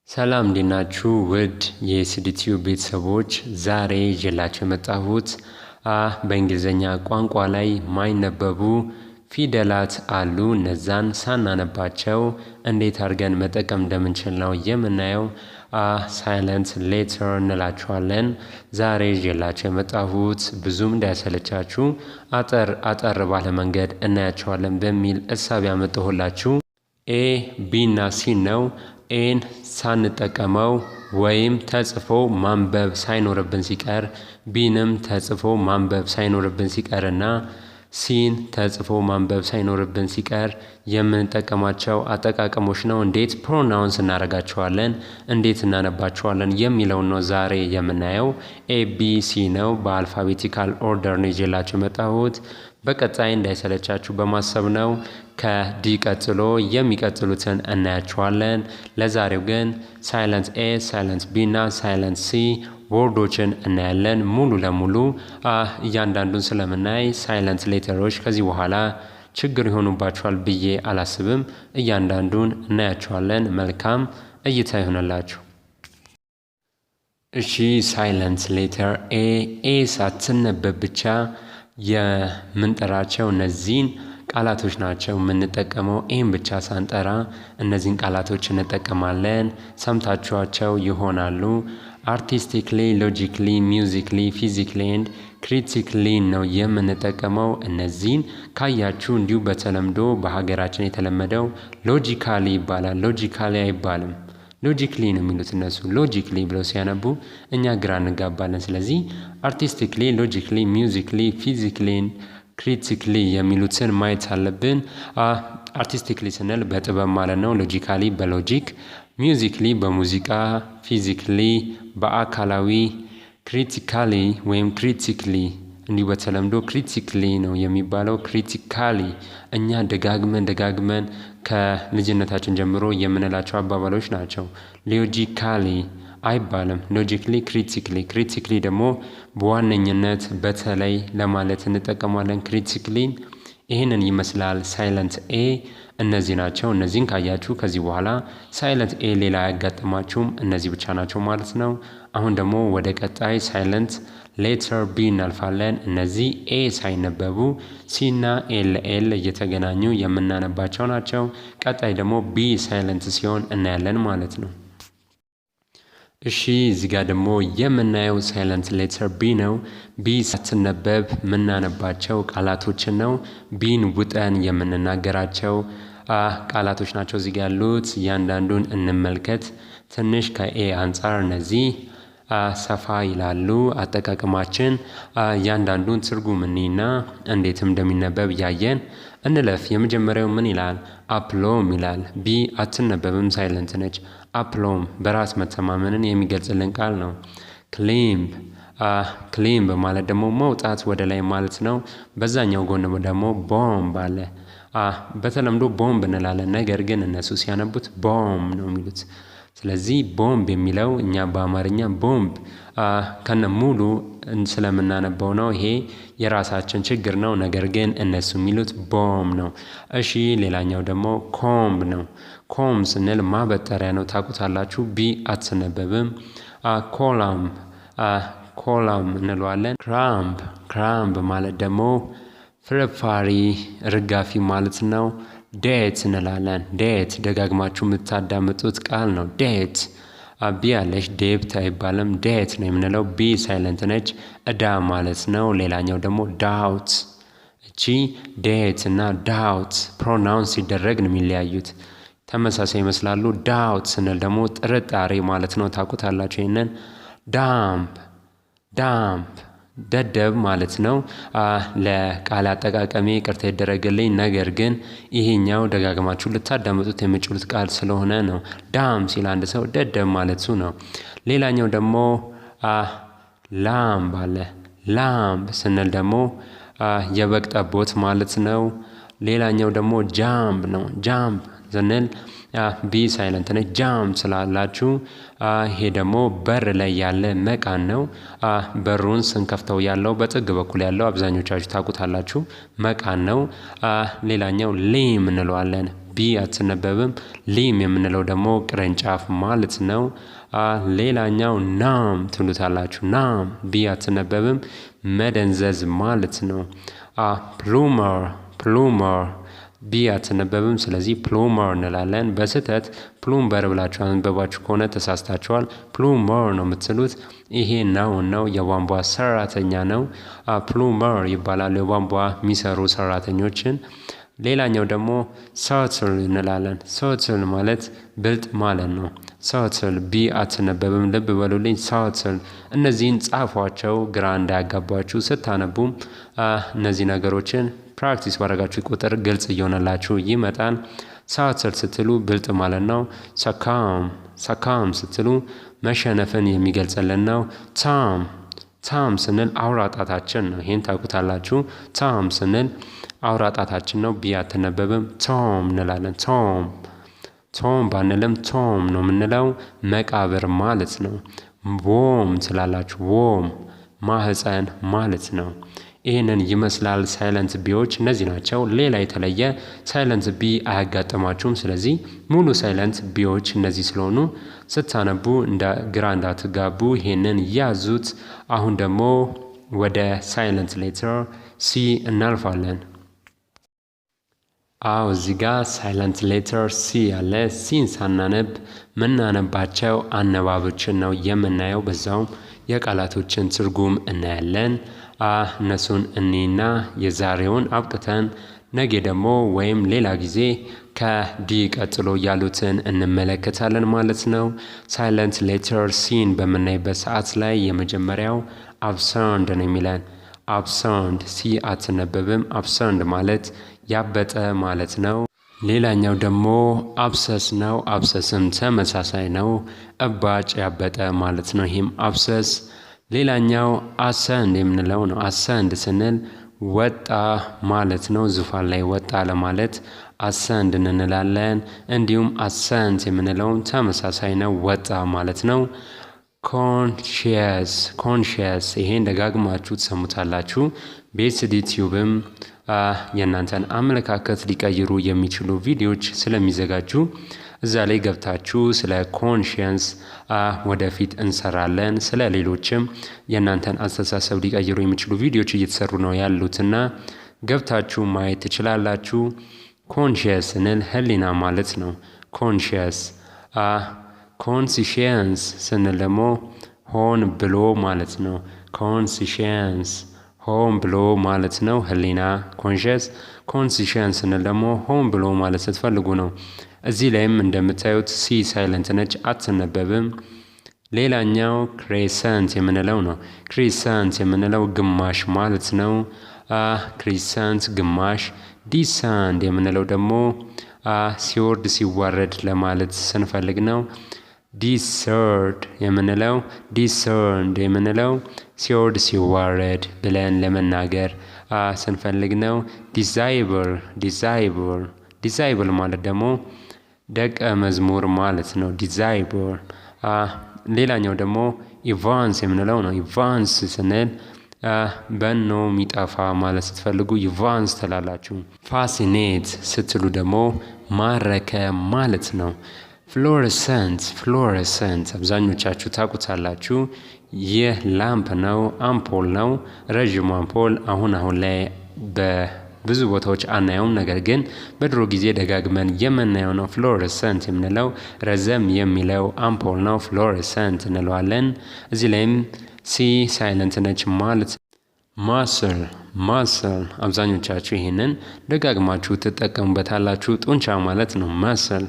ሰላም እንዲናችሁ ውድ የኤስዲቲዩ ቤተሰቦች ዛሬ ይዤላችሁ የመጣሁት በእንግሊዝኛ ቋንቋ ላይ ማይነበቡ ፊደላት አሉ። እነዛን ሳናነባቸው እንዴት አድርገን መጠቀም እንደምንችል ነው የምናየው። ሳይለንት ሌተር እንላቸዋለን። ዛሬ ይዤላችሁ የመጣሁት ብዙም እንዳያሰለቻችሁ አጠር ባለ መንገድ እናያቸዋለን በሚል እሳቤ ያመጣሁላችሁ። ኤ ቢ እና ሲ ነው። ኤን ሳንጠቀመው ወይም ተጽፎ ማንበብ ሳይኖርብን ሲቀር ቢንም ተጽፎ ማንበብ ሳይኖርብን ሲቀርና ሲን ተጽፎ ማንበብ ሳይኖርብን ሲቀር የምንጠቀማቸው አጠቃቀሞች ነው። እንዴት ፕሮናውንስ እናደርጋቸዋለን፣ እንዴት እናነባቸዋለን የሚለውን ነው ዛሬ የምናየው። ኤቢሲ ነው። በአልፋቤቲካል ኦርደር ነው ይዤላችሁ የመጣሁት። በቀጣይ እንዳይሰለቻችሁ በማሰብ ነው። ከዲ ቀጥሎ የሚቀጥሉትን እናያቸዋለን። ለዛሬው ግን ሳይለንት ኤ፣ ሳይለንት ቢ እና ሳይለንት ሲ ወርዶችን እናያለን። ሙሉ ለሙሉ እያንዳንዱን ስለምናይ ሳይለንት ሌተሮች ከዚህ በኋላ ችግር ይሆኑባቸዋል ብዬ አላስብም። እያንዳንዱን እናያቸዋለን። መልካም እይታ ይሆንላችሁ። እሺ፣ ሳይለንት ሌተር ኤ ሳትነበብ ብቻ የምንጠራቸው እነዚህን ቃላቶች ናቸው የምንጠቀመው። ኤም ብቻ ሳንጠራ እነዚህን ቃላቶች እንጠቀማለን። ሰምታችኋቸው ይሆናሉ። አርቲስቲክሊ፣ ሎጂክሊ፣ ሚውዚክሊ፣ ፊዚክሊ ኤንድ ክሪቲክሊ ነው የምንጠቀመው። እነዚህን ካያችሁ እንዲሁ በተለምዶ በሀገራችን የተለመደው ሎጂካሊ ይባላል። ሎጂካሊ አይባልም፣ ሎጂክሊ ነው የሚሉት እነሱ። ሎጂክሊ ብለው ሲያነቡ እኛ ግራ እንጋባለን። ስለዚህ አርቲስቲክሊ፣ ሎጂክሊ፣ ሚውዚክሊ፣ ፊዚክሊ ክሪቲክሊ የሚሉትን ማየት አለብን። አርቲስቲክሊ ስንል በጥበብ ማለት ነው። ሎጂካሊ በሎጂክ፣ ሚውዚክሊ በሙዚቃ፣ ፊዚክሊ በአካላዊ፣ ክሪቲካሊ ወይም ክሪቲክሊ እንዲሁ በተለምዶ ክሪቲክሊ ነው የሚባለው። ክሪቲካሊ እኛ ደጋግመን ከልጅነታችን ጀምሮ የምንላቸው አባባሎች ናቸው። ሎጂካሊ አይባልም፣ ሎጂክሊ ክሪቲክሊ። ክሪቲክሊ ደግሞ በዋነኝነት በተለይ ለማለት እንጠቀማለን። ክሪቲክሊ ይህንን ይመስላል። ሳይለንት ኤ እነዚህ ናቸው። እነዚህን ካያችሁ ከዚህ በኋላ ሳይለንት ኤ ሌላ አያጋጥማችሁም። እነዚህ ብቻ ናቸው ማለት ነው። አሁን ደግሞ ወደ ቀጣይ ሳይለንት ሌተር ቢ እናልፋለን። እነዚህ ኤ ሳይነበቡ ሲና ኤል እየተገናኙ የምናነባቸው ናቸው። ቀጣይ ደግሞ ቢ ሳይለንት ሲሆን እናያለን ማለት ነው። እሺ፣ እዚህ ጋር ደግሞ የምናየው ሳይለንት ሌተር ቢ ነው። ቢ ሳትነበብ የምናነባቸው ቃላቶችን ነው። ቢን ውጠን የምንናገራቸው ቃላቶች ናቸው እዚህ ጋር ያሉት። እያንዳንዱን እንመልከት። ትንሽ ከኤ አንጻር እነዚህ ሰፋ ይላሉ። አጠቃቀማችን እያንዳንዱን ትርጉም እኒና እንዴትም እንደሚነበብ እያየን እንለፍ። የመጀመሪያው ምን ይላል? አፕሎም ይላል። ቢ አትነበብም፣ ሳይለንት ነች። አፕሎም በራስ መተማመንን የሚገልጽልን ቃል ነው። ክሊምብ ማለት ደግሞ መውጣት ወደ ላይ ማለት ነው። በዛኛው ጎን ደግሞ ቦምብ አለ። በተለምዶ ቦምብ እንላለን፣ ነገር ግን እነሱ ሲያነቡት ቦም ነው የሚሉት። ስለዚህ ቦምብ የሚለው እኛ በአማርኛ ቦምብ ከነ ሙሉ ስለምናነበው ነው። ይሄ የራሳችን ችግር ነው። ነገር ግን እነሱ የሚሉት ቦም ነው። እሺ፣ ሌላኛው ደግሞ ኮምብ ነው። ኮም ስንል ማበጠሪያ ነው፣ ታውቁታላችሁ። ቢ አትነበብም። ኮላም እንለዋለን። ክራምብ ማለት ደግሞ ፍርፋሪ፣ ርጋፊ ማለት ነው። ዴት እንላለን። ዴት ደጋግማችሁ የምታዳምጡት ቃል ነው። ዴት ቢ ያለች ዴብት አይባልም፣ ዴት ነው የምንለው። ቢ ሳይለንት ነች፣ እዳ ማለት ነው። ሌላኛው ደግሞ ዳውት። እቺ ዴት እና ዳውት ፕሮናውንስ ሲደረግ ነው የሚለያዩት። ተመሳሳይ ይመስላሉ። ዳውት ስንል ደግሞ ጥርጣሬ ማለት ነው። ታውቁታላችሁ ይሄንን። ዳምፕ ደደብ ማለት ነው። ለቃል አጠቃቀሜ ይቅርታ ይደረግልኝ። ነገር ግን ይሄኛው ደጋግማችሁ ልታዳምጡት የምችሉት ቃል ስለሆነ ነው። ዳም ሲል አንድ ሰው ደደብ ማለቱ ነው። ሌላኛው ደግሞ ላምብ አለ። ላምብ ስንል ደግሞ የበግ ጠቦት ማለት ነው። ሌላኛው ደግሞ ጃምፕ ነው። ጃምፕ ስንል ቢ ሳይለንት ነች። ጃምፕ ስላላችሁ ይሄ ደግሞ በር ላይ ያለ መቃን ነው። በሩን ስንከፍተው ያለው በጥግ በኩል ያለው አብዛኞቻችሁ ታውቁታላችሁ፣ መቃን ነው። ሌላኛው ሌም እንለዋለን። ቢ አትነበብም። ሊም የምንለው ደግሞ ቅርንጫፍ ማለት ነው። ሌላኛው ናም ትሉታላችሁ። ናም ቢ አትነበብም፣ መደንዘዝ ማለት ነው። ፕሉመር ቢ አትነበብም፣ ስለዚህ ፕሉመር እንላለን። በስህተት ፕሉምበር ብላችሁ አንበባችሁ ከሆነ ተሳስታችኋል። ፕሉመር ነው የምትሉት። ይሄ ነው የቧንቧ ሰራተኛ ነው። ፕሉመር ይባላሉ የቧንቧ የሚሰሩ ሰራተኞችን። ሌላኛው ደግሞ ሰርትል እንላለን። ሰርትል ማለት ብልጥ ማለት ነው። ሰርትል ቢ አትነበብም፣ ልብ በሉልኝ። ሰርትል እነዚህን ጻፏቸው፣ ግራ እንዳያጋባችሁ ስታነቡም እነዚህ ነገሮችን ፕራክቲስ ባረጋችሁ ቁጥር ግልጽ እየሆነላችሁ ይመጣል። ሰርትል ስትሉ ብልጥ ማለት ነው። ሰካም ስትሉ መሸነፍን የሚገልጽልን ነው። ታም ስንል አውራጣታችን ነው። ይሄን ታውቁታላችሁ። ታም ስንል አውራጣታችን ነው። ቢ አትነበብም። ቶም እንላለን። ቶም ባንልም ቶም ነው የምንለው። መቃብር ማለት ነው። ዎም ትላላችሁ። ዎም ማህፀን ማለት ነው። ይህንን ይመስላል ሳይለንት ቢዎች እነዚህ ናቸው። ሌላ የተለየ ሳይለንት ቢ አያጋጥማችሁም። ስለዚህ ሙሉ ሳይለንት ቢዎች እነዚህ ስለሆኑ ስታነቡ ግራ እንዳትጋቡ ይሄንን ያዙት። አሁን ደግሞ ወደ ሳይለንት ሌተር ሲ እናልፋለን። እዚህ ጋር ሳይለንት ሌተር ሲ ያለ። ሲን ሳናነብ ምናነባቸው አነባቦችን ነው የምናየው። በዛውም የቃላቶችን ትርጉም እናያለን። እነሱን እኔና የዛሬውን አብቅተን ነገ ደግሞ ወይም ሌላ ጊዜ ከዲ ቀጥሎ ያሉትን እንመለከታለን ማለት ነው። ሳይለንት ሌተር ሲን በምናይበት ሰዓት ላይ የመጀመሪያው አብሰርንድ ነው የሚለን። አብሰርንድ ሲ አትነበብም። አብሰርንድ ማለት ያበጠ ማለት ነው። ሌላኛው ደግሞ አብሰስ ነው። አብሰስም ተመሳሳይ ነው። እባጭ ያበጠ ማለት ነው። ይህም አብሰስ። ሌላኛው አሰንድ የምንለው ነው። አሰንድ ስንል ወጣ ማለት ነው። ዙፋን ላይ ወጣ ለማለት አሰንድ እንላለን። እንዲሁም አሰንት የምንለውም ተመሳሳይ ነው፣ ወጣ ማለት ነው። ኮንሺየስ ይሄን ደጋግማችሁ ትሰሙታላችሁ። ቤስድ ዩቲዩብም የእናንተን አመለካከት ሊቀይሩ የሚችሉ ቪዲዮዎች ስለሚዘጋጁ እዛ ላይ ገብታችሁ ስለ ኮንሺየንስ ወደፊት እንሰራለን። ስለ ሌሎችም የእናንተን አስተሳሰብ ሊቀይሩ የሚችሉ ቪዲዮዎች እየተሰሩ ነው ያሉትና ገብታችሁ ማየት ትችላላችሁ። ኮንሺየስ ስንል ህሊና ማለት ነው። ኮንሺየስ ኮንሲሽየንስ ስንል ደግሞ ሆን ብሎ ማለት ነው። ኮንሲሽየንስ ሆን ብሎ ማለት ነው፣ ህሊና ኮንሺየስ። ኮንሲሽየንስ ስንል ደግሞ ሆን ብሎ ማለት ስትፈልጉ ነው። እዚህ ላይም እንደምታዩት ሲ ሳይለንት ነች፣ አትነበብም። ሌላኛው ክሬሰንት የምንለው ነው። ክሬሰንት የምንለው ግማሽ ማለት ነው። ክሬሰንት ግማሽ። ዲሰንድ የምንለው ደግሞ ሲወርድ ሲዋረድ ለማለት ስንፈልግ ነው። ዲሰርድ የምንለው ዲሰርንድ የምንለው ሲወርድ ሲዋረድ ብለን ለመናገር ስንፈልግ ነው። ዲዛይብል ማለት ደግሞ ደቀ መዝሙር ማለት ነው። ዲዛይብል። ሌላኛው ደግሞ ኢቫንስ የምንለው ነው። ኢቫንስ ስንል በኖ የሚጠፋ ማለት ስትፈልጉ ኢቫንስ ትላላችሁ። ፋሲኔት ስትሉ ደግሞ ማረከ ማለት ነው። ፍሎረሰንት አብዛኞቻችሁ ታውቁታላችሁ። ይህ ላምፕ ነው፣ አምፖል ነው። ረዥሙ አምፖል አሁን ላይ በብዙ ቦታዎች አናየውም፣ ነገር ግን በድሮ ጊዜ ደጋግመን የምናየው ነው። ፍሎረሰንት የምንለው ረዘም የሚለው አምፖል ነው። ፍሎረሰንት እንለዋለን። እዚህ ላይም ሲ ሳይለንት ነች ማለት። ማስል አብዛኞቻችሁ ይሄንን ደጋግማችሁ ትጠቀሙበታላችሁ። ጡንቻ ማለት ነው። ማስል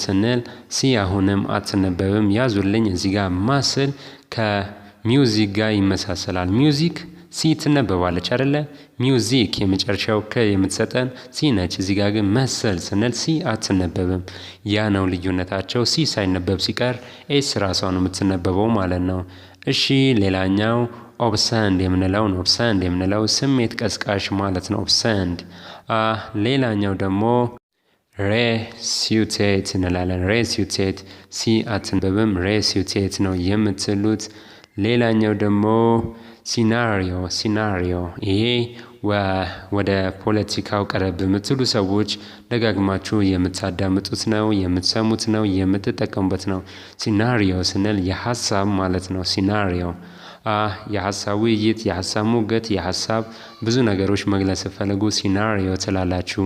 ስንል ሲ አሁንም አትነበብም፣ ያዙልኝ። እዚህ ጋር ማስል ከሚውዚክ ጋር ይመሳሰላል። ሚውዚክ ሲ ትነበባለች አይደለ? ሚውዚክ የመጨረሻው የምትሰጠን ሲ ነች። እዚህ ጋር ግን መሰል ስንል ሲ አትነበብም። ያ ነው ልዩነታቸው። ሲ ሳይነበብ ሲቀር ኤስ ራሷ ነው የምትነበበው ማለት ነው። እሺ ሌላኛው ኦብሰንድ የምንለው ነው። ኦብሰንድ የምንለው ስሜት ቀስቃሽ ማለት ነው። ኦብሰንድ። ሌላኛው ደግሞ ሬሲዩቴት እንላለን። ሬሲዩቴት ሲ አትነበብም፣ ሬሲዩቴት ነው የምትሉት። ሌላኛው ደግሞ ሲናሪዮ ይሄ ወደ ፖለቲካው ቀረብ የምትሉ ሰዎች ደጋግማችሁ የምታዳምጡት ነው፣ የምትሰሙት ነው፣ የምትጠቀሙበት ነው። ሲናሪዮ ስንል የሀሳብ ማለት ነው። ሲናሪዮ የሀሳብ ውይይት፣ የሀሳብ ሙገት፣ የሀሳብ ብዙ ነገሮች መግለጽ ስትፈልጉ ሲናሪዮ ትላላችሁ።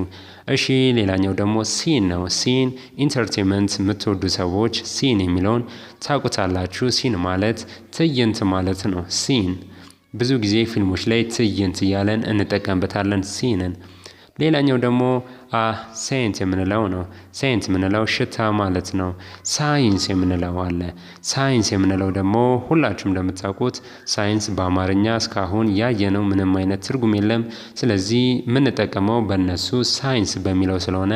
እሺ ሌላኛው ደግሞ ሲን ነው። ሲን ኢንተርቴንመንት የምትወዱ ሰዎች ሲን የሚለውን ታውቁታላችሁ። ሲን ማለት ትዕይንት ማለት ነው። ሲን ብዙ ጊዜ ፊልሞች ላይ ትዕይንት እያለን እንጠቀምበታለን ሲንን። ሌላኛው ደግሞ ሴንት የምንለው ነው። ሴንት የምንለው ሽታ ማለት ነው። ሳይንስ የምንለው አለ። ሳይንስ የምንለው ደግሞ ሁላችሁም እንደምታውቁት ሳይንስ በአማርኛ እስካሁን ያየነው ምንም አይነት ትርጉም የለም። ስለዚህ የምንጠቀመው በእነሱ ሳይንስ በሚለው ስለሆነ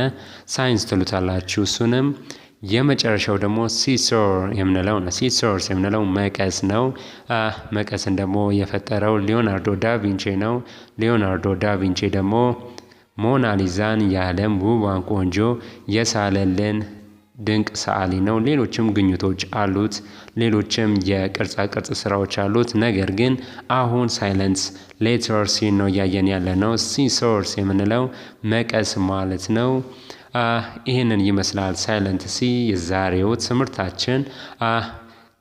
ሳይንስ ትሉታላችሁ። እሱንም የመጨረሻው ደግሞ ሲሶር የምንለው ነው። ሲሶርስ የምንለው መቀስ ነው። መቀስን ደግሞ የፈጠረው ሊዮናርዶ ዳቪንቺ ነው። ሊዮናርዶ ዳቪንቺ ደግሞ ሞናሊዛን የዓለም ውቧን ቆንጆ የሳለልን ድንቅ ሰዓሊ ነው። ሌሎችም ግኝቶች አሉት። ሌሎችም የቅርጻ ቅርጽ ስራዎች አሉት። ነገር ግን አሁን ሳይለንስ ሌተር ሲ ነው እያየን ያለ ነው። ሲሶርስ የምንለው መቀስ ማለት ነው። ይህንን ይመስላል ሳይለንት ሲ የዛሬው ትምህርታችን።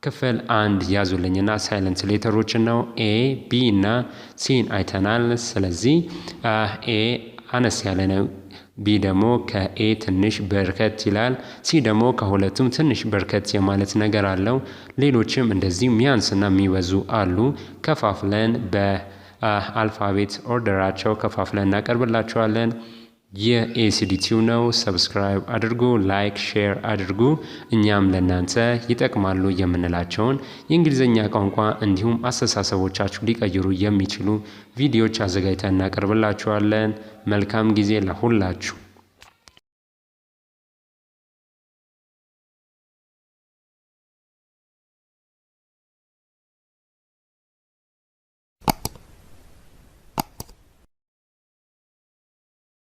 ክፍል 1 ያዙልኝና ሳይለንት ሌተሮችን ነው። ኤ ቢ እና ሲን አይተናል። ስለዚህ ኤ አነስ ያለ ነው። ቢ ደግሞ ከኤ ትንሽ በርከት ይላል። ሲ ደግሞ ከሁለቱም ትንሽ በርከት የማለት ነገር አለው። ሌሎችም እንደዚህ ሚያንስና የሚበዙ አሉ። ከፋፍለን በአልፋቤት ኦርደራቸው ከፋፍለን እናቀርብላቸዋለን። የኤሲዲቲው ነው። ሰብስክራይብ አድርጉ፣ ላይክ ሼር አድርጉ። እኛም ለእናንተ ይጠቅማሉ የምንላቸውን የእንግሊዝኛ ቋንቋ እንዲሁም አስተሳሰቦቻችሁ ሊቀይሩ የሚችሉ ቪዲዮዎች አዘጋጅተን እናቀርብላችኋለን። መልካም ጊዜ ለሁላችሁ።